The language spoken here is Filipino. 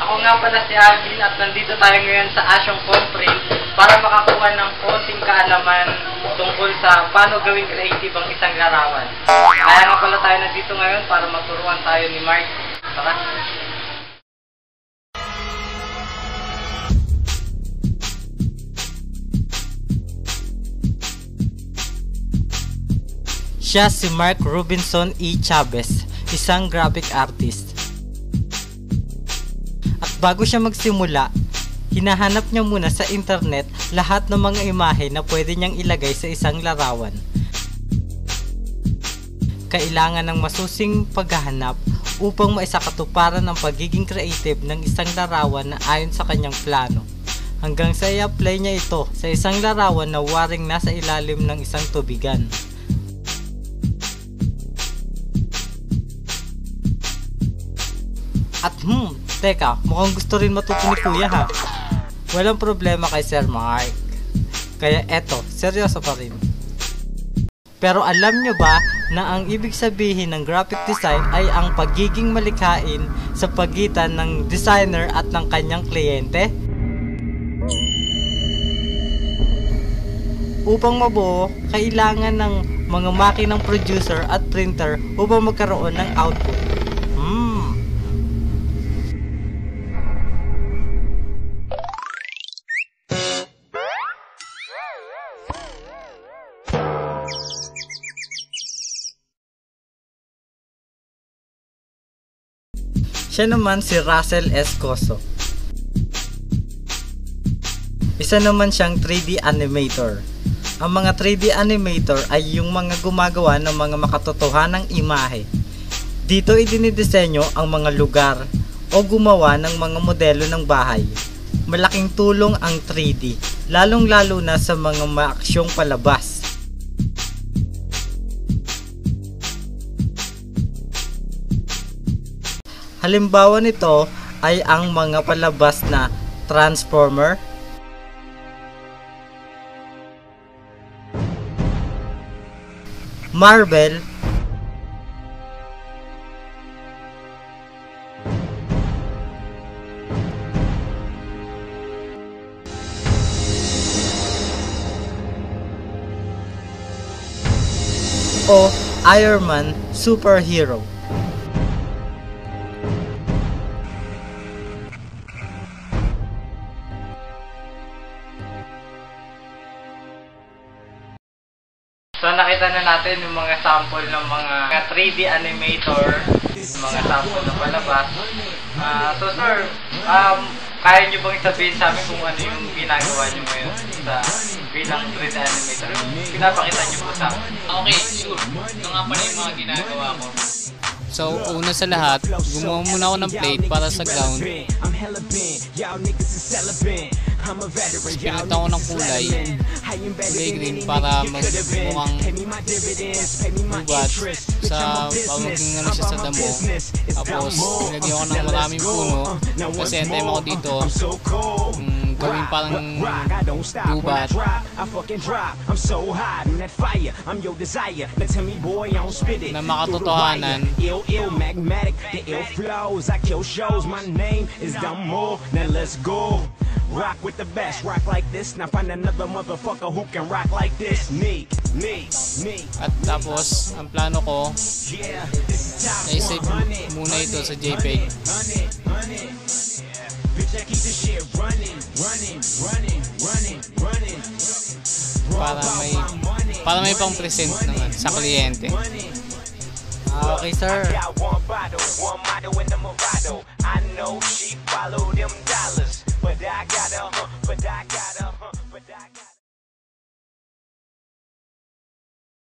Ako nga pala si Alvin at nandito tayo ngayon sa Asyong Conference para makakuha ng konting kaalaman tungkol sa paano gawing creative ang isang larawan. Kaya nga pala tayo nandito ngayon para maturuan tayo ni Mark. Tara! Siya si Mark Robinson E. Chavez, isang graphic artist. At bago siya magsimula, hinahanap niya muna sa internet lahat ng mga imahe na pwede niyang ilagay sa isang larawan. Kailangan ng masusing paghahanap upang maisakatuparan ang pagiging creative ng isang larawan na ayon sa kanyang plano. Hanggang sa i-apply niya ito sa isang larawan na waring nasa ilalim ng isang tubigan. At teka, mukhang gusto rin matuto ni Kuya ha. Walang problema kay Sir Mark. Kaya eto, seryoso pa rin. Pero alam nyo ba na ang ibig sabihin ng graphic design ay ang pagiging malikhain sa pagitan ng designer at ng kanyang kliyente? Upang mabuo, kailangan ng mga makinang producer at printer upang magkaroon ng output. Siya naman si Russell S. Coso. Isa naman siyang 3D animator. Ang mga 3D animator ay yung mga gumagawa ng mga makatotohanang imahe. Dito idinidisenyo ang mga lugar o gumawa ng mga modelo ng bahay. Malaking tulong ang 3D, lalong-lalo na sa mga maaksyong palabas. Halimbawa nito ay ang mga palabas na Transformer, Marvel, o Iron Man Superhero. So nakita na natin yung mga sample ng mga 3D animator, yung mga sample ng palabas. So sir, kaya nyo bang sabihin sa amin kung ano yung ginagawa nyo ngayon sa bilang 3D animator? Pinapakita nyo po sa amin. Okay, sure. Ito nga pala yung mga ginagawa ko. So, una sa lahat, gumawa muna ako ng plate para sa ground. Pinalitan ko ng kulay green para mukhang ugat sa pamaging ano siya sa damo. Tapos, nilagyan ko ng maraming puno kasi time ako dito gawin parang gubat. Na makatotohanan. Rock with the best, rock like this. Now find another motherfucker who can rock like this. Me. At tapos, ang plano ko, na-save muna ito sa JPEG. Para may pang-present naman sa kliyente. Okay sir. I know she follow them dollars, but I